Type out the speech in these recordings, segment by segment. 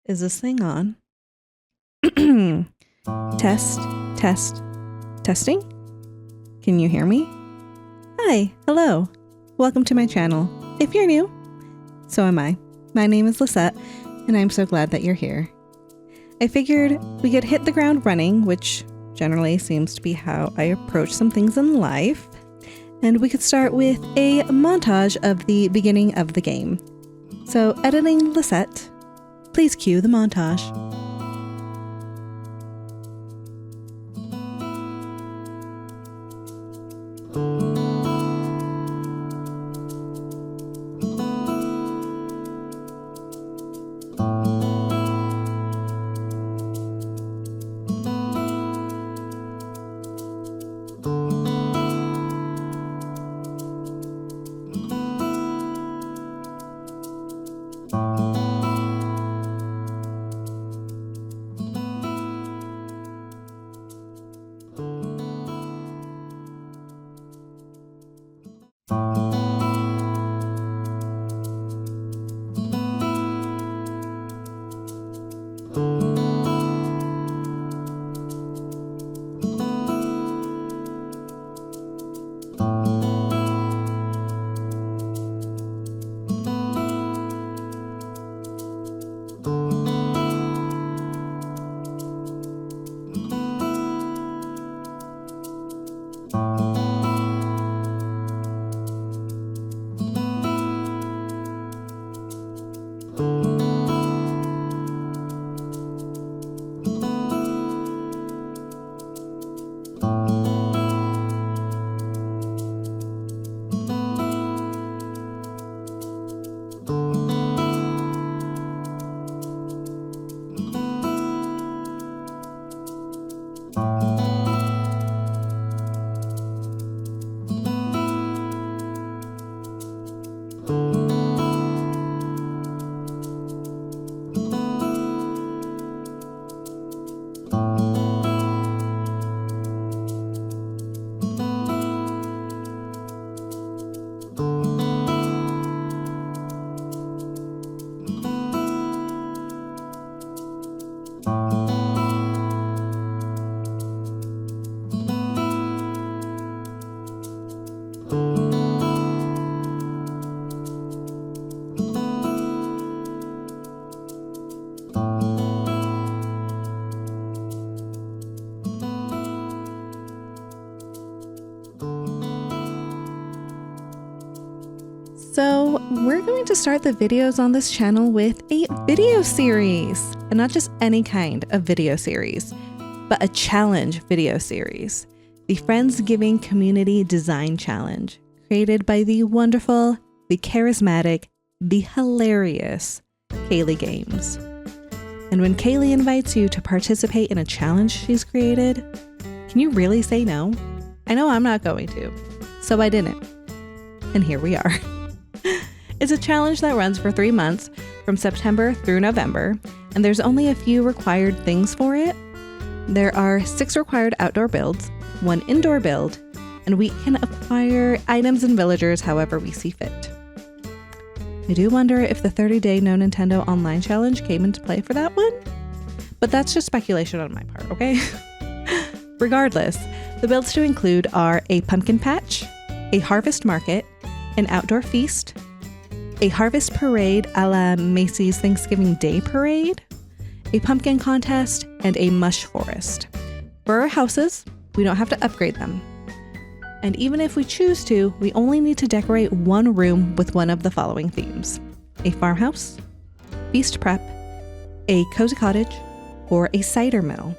Is this thing on? Test. Testing? Can you hear me? Hi, hello. Welcome to my channel. If you're new, so am I. My name is Lisette, and I'm so glad that you're here. I figured we could hit the ground running, which generally seems to be how I approach some things in life, and we could start with a montage of the beginning of the game. So, editing Lisette, please cue the montage. So we're going to start the videos on this channel with a video series, and not just any kind of video series, but a challenge video series, the Friendsgiving Community Design Challenge, created by the wonderful, the charismatic, the hilarious Kaylee Games. And when Kaylee invites you to participate in a challenge she's created, can you really say no? I know I'm not going to, so I didn't. And here we are. It's a challenge that runs for 3 months from September through November, and there's only a few required things for it. There are 6 required outdoor builds, 1 indoor build, and we can acquire items and villagers however we see fit. I do wonder if the 30-day No Nintendo Online Challenge came into play for that one, but that's just speculation on my part, okay? Regardless, the builds to include are a pumpkin patch, a harvest market, an outdoor feast, a harvest parade a la Macy's Thanksgiving Day Parade, a pumpkin contest, and a mush forest. For our houses, we don't have to upgrade them. And even if we choose to, we only need to decorate 1 room with one of the following themes: a farmhouse, feast prep, a cozy cottage, or a cider mill.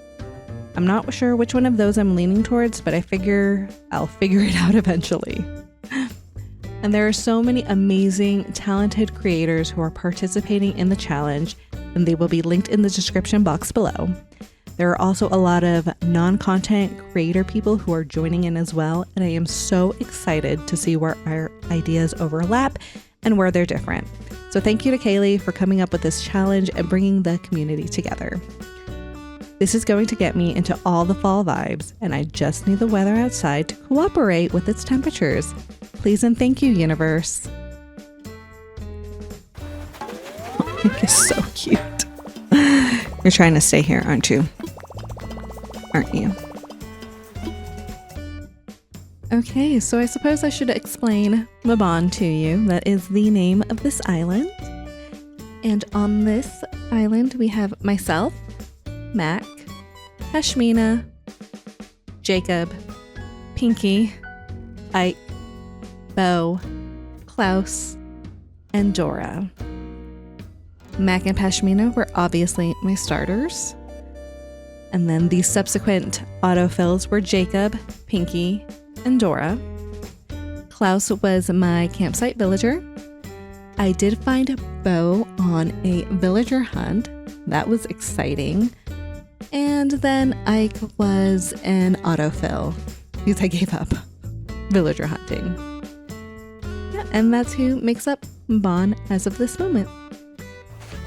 I'm not sure which one of those I'm leaning towards, but I figure I'll figure it out eventually. And there are so many amazing, talented creators who are participating in the challenge, and they will be linked in the description box below. There are also a lot of non-content creator people who are joining in as well, and I am so excited to see where our ideas overlap and where they're different. So thank you to Kaylee for coming up with this challenge and bringing the community together. This is going to get me into all the fall vibes, and I just need the weather outside to cooperate with its temperatures. Please and thank you, universe. It's so cute. You're trying to stay here, aren't you? Aren't you? Okay, so I suppose I should explain Mabon to you. That is the name of this island. And on this island, we have myself, Mac, Pashmina, Jacob, Pinky, Ike, Bo, Klaus, and Dora. Mac and Pashmina were obviously my starters. And then the subsequent autofills were Jacob, Pinky, and Dora. Klaus was my campsite villager. I did find Bo on a villager hunt. That was exciting. And then Ike was an autofill because I gave up villager hunting. Yeah, and that's who makes up Mabon as of this moment.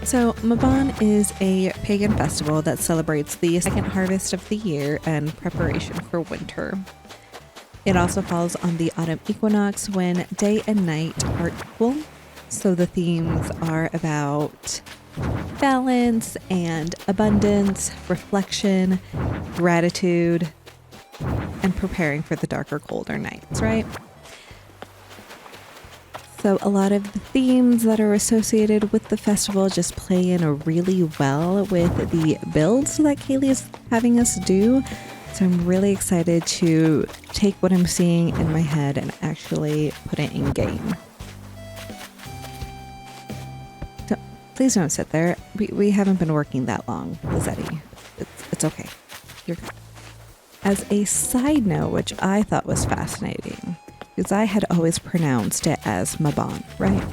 So Mabon is a pagan festival that celebrates the second harvest of the year and preparation for winter. It also falls on the autumn equinox when day and night are equal. So the themes are about balance and abundance, reflection, gratitude, and preparing for the darker, colder nights, right? So a lot of the themes that are associated with the festival just play in really well with the builds that Kaylee is having us do. So I'm really excited to take what I'm seeing in my head and actually put it in game. So please don't sit there. We haven't been working that long, Lizzetti. It's okay. You're good. As a side note, which I thought was fascinating, because I had always pronounced it as Mabon, right?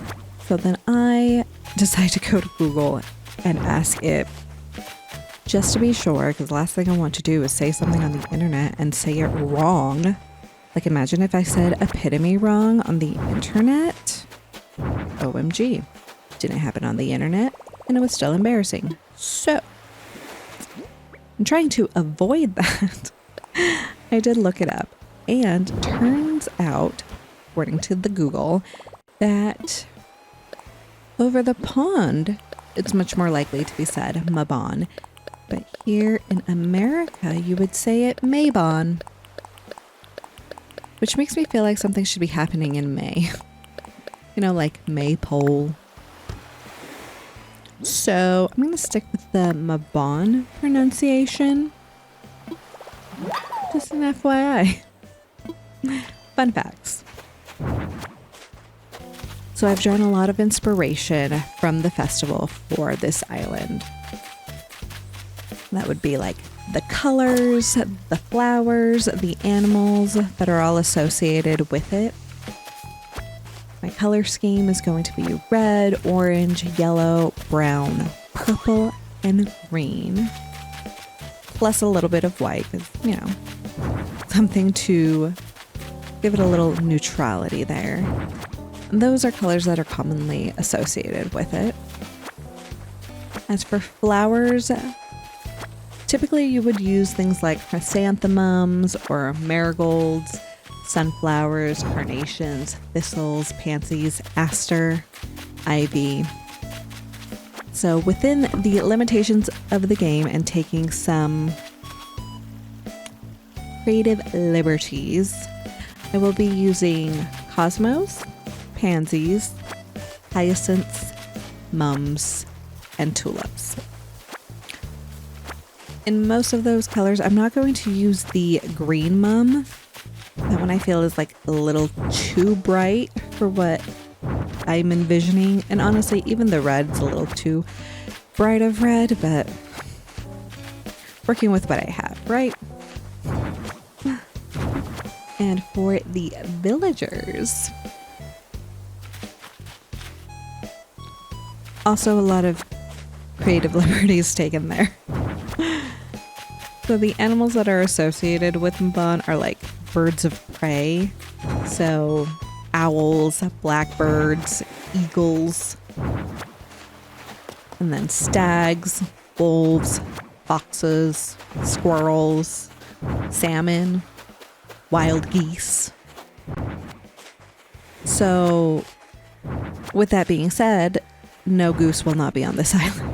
So then I decided to go to Google and ask it just to be sure, because the last thing I want to do is say something on the internet and say it wrong. Like imagine if I said epitome wrong on the internet. OMG. Didn't happen on the internet and it was still embarrassing. So I'm trying to avoid that. I did look it up, and turns out, according to the Google, that over the pond, it's much more likely to be said Mabon. But here in America, you would say it Maybon, which makes me feel like something should be happening in May. You know, like Maypole. So I'm going to stick with the Mabon pronunciation. Just an FYI. Fun facts. So I've drawn a lot of inspiration from the festival for this island. That would be like the colors, the flowers, the animals that are all associated with it. My color scheme is going to be red, orange, yellow, brown, purple, and green. Plus a little bit of white, you know, something to give it a little neutrality there. And those are colors that are commonly associated with it. As for flowers, typically you would use things like chrysanthemums or marigolds, sunflowers, carnations, thistles, pansies, aster, ivy. So within the limitations of the game and taking some creative liberties, I will be using cosmos, pansies, hyacinths, mums, and tulips. In most of those colors, I'm not going to use the green mum. That one I feel is like a little too bright for what I'm envisioning. And honestly, even the red's a little too bright of red, but working with what I have, right? And for the villagers, also a lot of creative liberties taken there. So the animals that are associated with Mabon are like birds of prey. So owls, blackbirds, eagles, and then stags, wolves, foxes, squirrels, salmon, wild geese. So with that being said, no goose will not be on this island.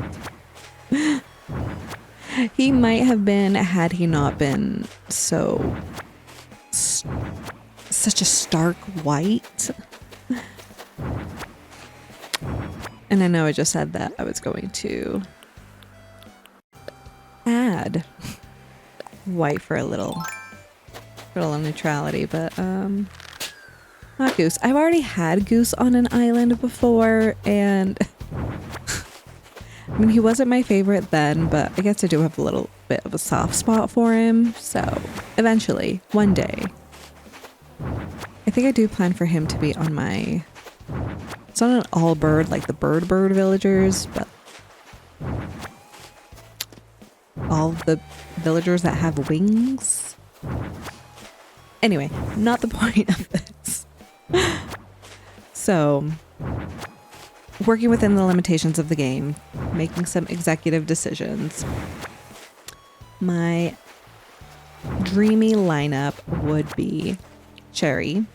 He might have been had he not been such a stark white. And I know I just said that I was going to add white for a little neutrality, but not Goose. I've already had Goose on an island before, and I mean, he wasn't my favorite then, but I guess I do have a little bit of a soft spot for him. So eventually, one day, I think I do plan for him to be on my, it's not an all bird like the bird villagers, but all the villagers that have wings. Anyway, not the point of this. So, working within the limitations of the game, making some executive decisions. My dreamy lineup would be Cherry.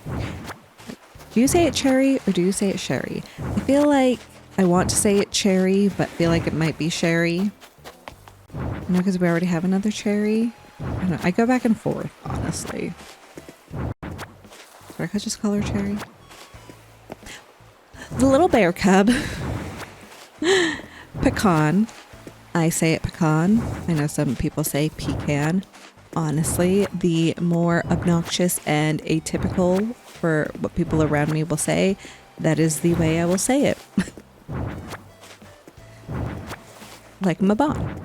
Do you say it Cherry or do you say it Sherry? I feel like I want to say it Cherry, but feel like it might be Sherry. No, because we already have another Cherry. I don't know. I go back and forth, honestly. Or I could just call her Cherry. The little bear cub. Pecan. I say it pecan. I know some people say pecan. Honestly, the more obnoxious and atypical for what people around me will say, that is the way I will say it. Like Mabon.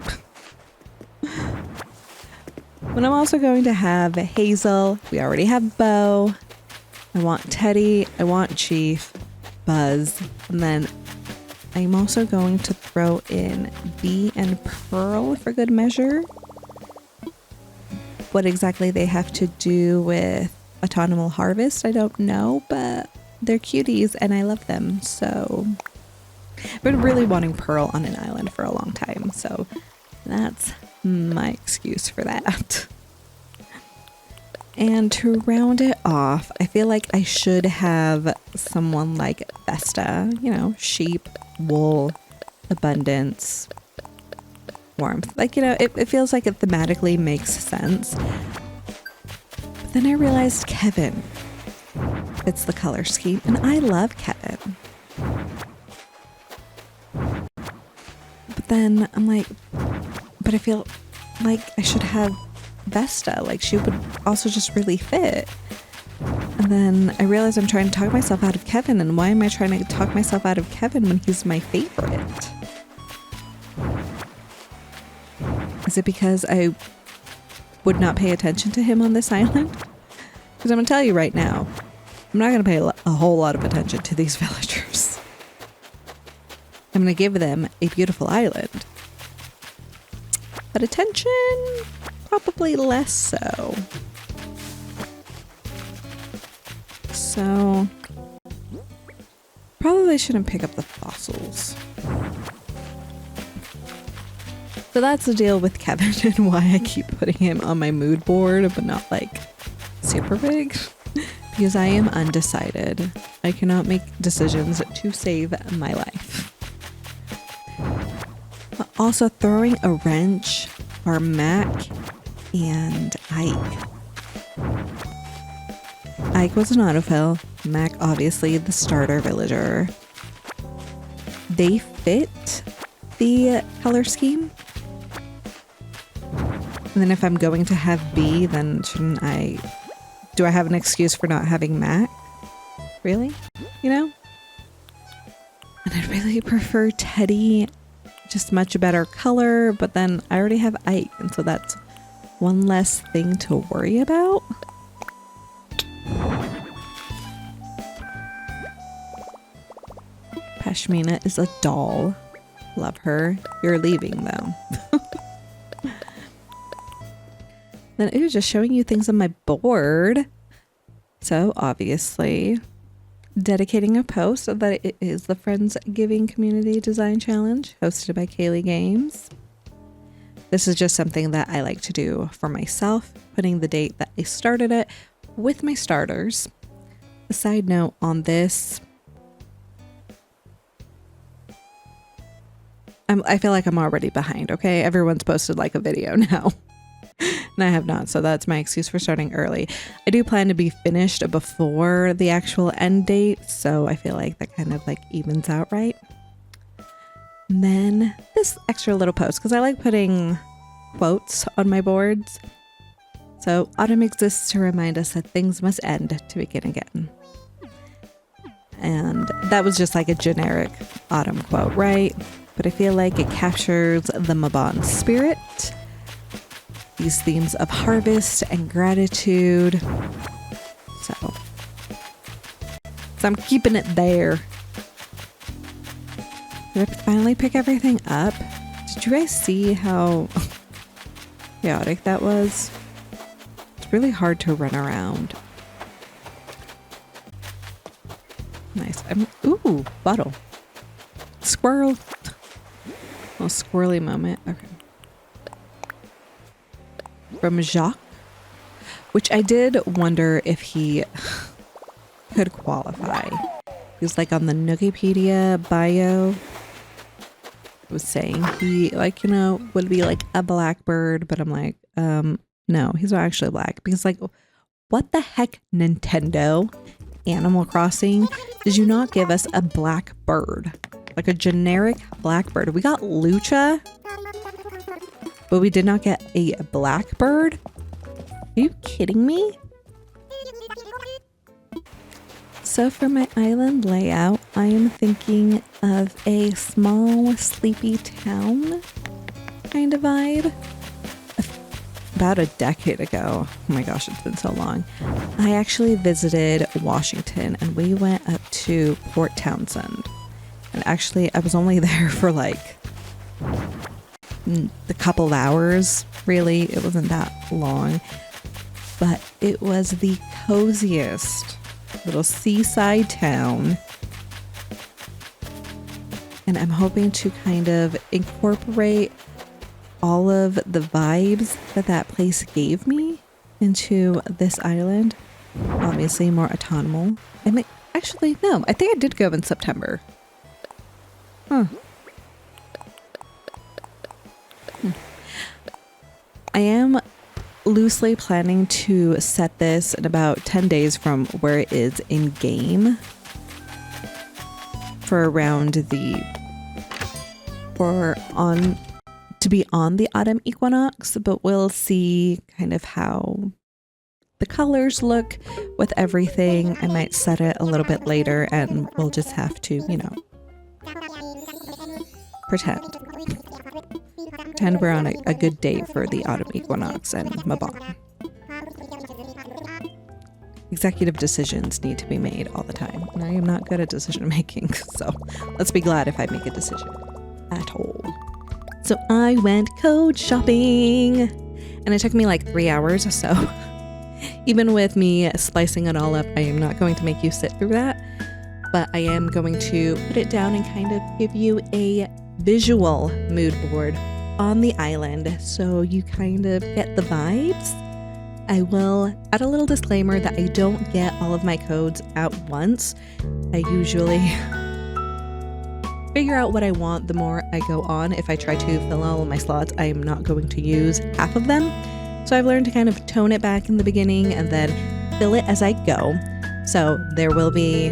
But I'm also going to have Hazel. We already have Bo. I want Teddy. I want Chief. Buzz. And then I'm also going to throw in Bee and Pearl for good measure. What exactly they have to do with Autumnal Harvest, I don't know, but they're cuties and I love them. So I've been really wanting Pearl on an island for a long time. So that's my excuse for that. And to round it off, I feel like I should have someone like Vesta, you know, sheep, wool, abundance, warmth. Like, you know, it feels like it thematically makes sense. But then I realized Kevin fits the color scheme, and I love Kevin. But then I'm like, but I feel like I should have Vesta, like she would also just really fit. And then I realized I'm trying to talk myself out of Kevin, and why am I trying to talk myself out of Kevin when he's my favorite? Is it because I would not pay attention to him on this island? Because I'm gonna tell you right now, I'm not gonna pay a whole lot of attention to these villagers. I'm gonna give them a beautiful island, but attention, probably less so. So, probably shouldn't pick up the fossils. So that's the deal with Kevin and why I keep putting him on my mood board, but not like super big. Because I am undecided. I cannot make decisions to save my life. But also throwing a wrench are Mac and Ike. Ike was an autofill. Mac, obviously, the starter villager. They fit the color scheme. And then if I'm going to have B, then shouldn't I... Do I have an excuse for not having Mac? Really? You know? And I really prefer Teddy. Just much better color, but then I already have Ike, and so that's one less thing to worry about. Pashmina is a doll. Love her. You're leaving though. Then it was just showing you things on my board. So obviously dedicating a post that it is the Friendsgiving Community Design Challenge hosted by Kaylee Games. This is just something that I like to do for myself, putting the date that I started it with my starters. A side note on this, I feel like I'm already behind, okay? Everyone's posted like a video now. And I have not, so that's my excuse for starting early. I do plan to be finished before the actual end date, so I feel like that kind of like evens out right. And then this extra little post, because I like putting quotes on my boards. So autumn exists to remind us that things must end to begin again. And that was just like a generic autumn quote, right? But I feel like it captures the Mabon spirit, these themes of harvest and gratitude. So I'm keeping it there. Did I finally pick everything up? Did you guys see how chaotic that was? It's really hard to run around. Nice. Ooh, bottle. Squirrel. A little squirrely moment. Okay. From Jacques, which I did wonder if he could qualify. He was like on the Wikipedia bio. It was saying he like, you know, would be like a blackbird, but I'm like, no, he's not actually black. Because like, what the heck, Nintendo? Animal Crossing, did you not give us a black bird? Like a generic blackbird. We got Lucha, but we did not get a blackbird? Are you kidding me? So for my island layout, I am thinking of a small sleepy town kind of vibe. About a decade ago, oh my gosh, it's been so long, I actually visited Washington and we went up to Port Townsend. And actually, I was only there for like a couple of hours, really. It wasn't that long, but it was the coziest little seaside town. And I'm hoping to kind of incorporate all of the vibes that place gave me into this island. Obviously more autumnal. And actually, no, I think I did go in September. I am loosely planning to set this in about 10 days from where it is in game for around to be on the autumn equinox, but we'll see kind of how the colors look with everything. I might set it a little bit later and we'll just have to, you know, pretend we're on a good day for the autumn equinox and Mabon. Executive decisions need to be made all the time, and I am not good at decision making, so let's be glad if I make a decision at all. So I went code shopping and it took me like 3 hours. So even with me slicing it all up, I am not going to make you sit through that, but I am going to put it down and kind of give you a visual mood board on the island so you kind of get the vibes. I will add a little disclaimer that I don't get all of my codes at once. I usually figure out what I want the more I go on. If I try to fill all of my slots, I am not going to use half of them. So I've learned to kind of tone it back in the beginning and then fill it as I go. So there will be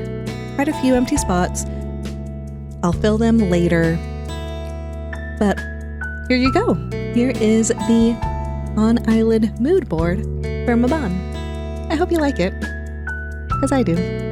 quite a few empty spots. I'll fill them later. But here you go. Here is the on-island mood board for Mabon. I hope you like it, because I do.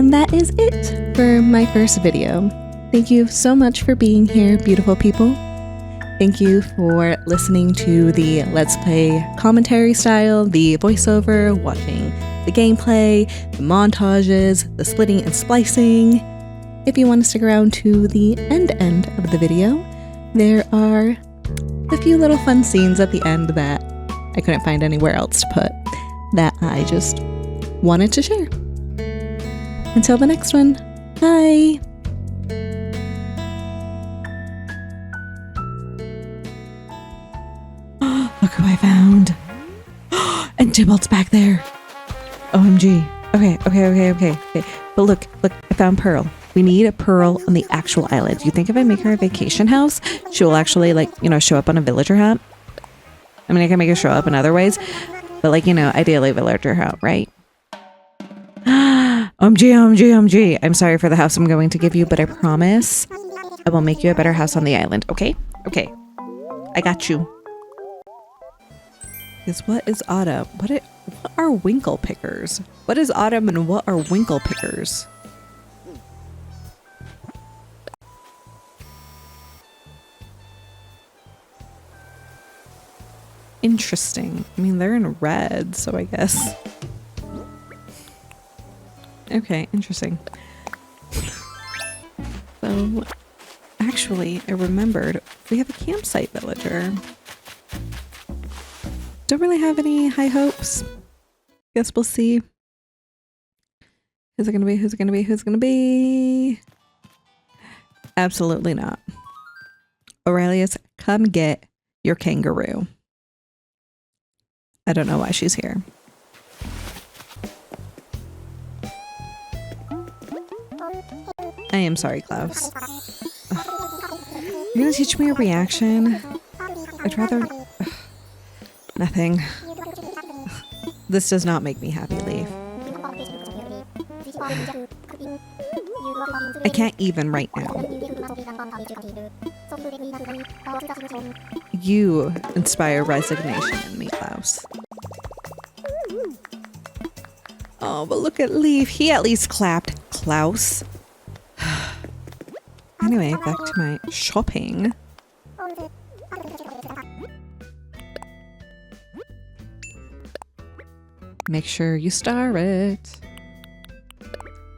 And that is it for my first video. Thank you so much for being here, beautiful people. Thank you for listening to the Let's Play commentary style, the voiceover, watching the gameplay, the montages, the splitting and splicing. If you want to stick around to the end of the video, there are a few little fun scenes at the end that I couldn't find anywhere else to put that I just wanted to share. Until the next one, bye! Look who I found! And Tybalt's back there! OMG. Okay. But look, I found Pearl. We need a Pearl on the actual island. You think if I make her a vacation house, she will actually, like, you know, show up on a villager hat? I mean, I can make her show up in other ways, but, like, you know, ideally villager hat, right? OMG. I'm sorry for the house I'm going to give you, but I promise I will make you a better house on the island, okay? Okay. I got you. Because what is autumn? What are winkle pickers? What is autumn and what are winkle pickers? Interesting. I mean, they're in red, so I guess. Okay, interesting. So, actually, I remembered we have a campsite villager. Don't really have any high hopes. Guess we'll see. Who's it gonna be? Absolutely not. Aurelius, come get your kangaroo. I don't know why she's here. I am sorry, Klaus. You're gonna teach me a reaction? I'd rather... Nothing. This does not make me happy, Leaf. I can't even right now. You inspire resignation in me, Klaus. Oh, but look at Leaf. He at least clapped. Klaus. Anyway, back to my shopping. Make sure you star it.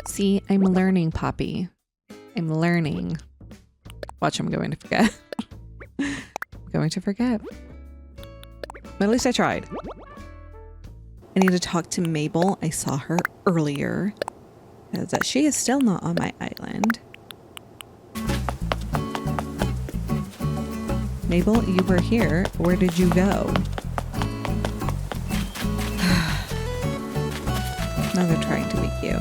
See, I'm learning, Poppy. I'm learning. Watch, I'm going to forget. I'm going to forget. But at least I tried. I need to talk to Mabel. I saw her earlier. That she is still not on my island. Mabel, you were here. Where did you go? Now they're trying to make you.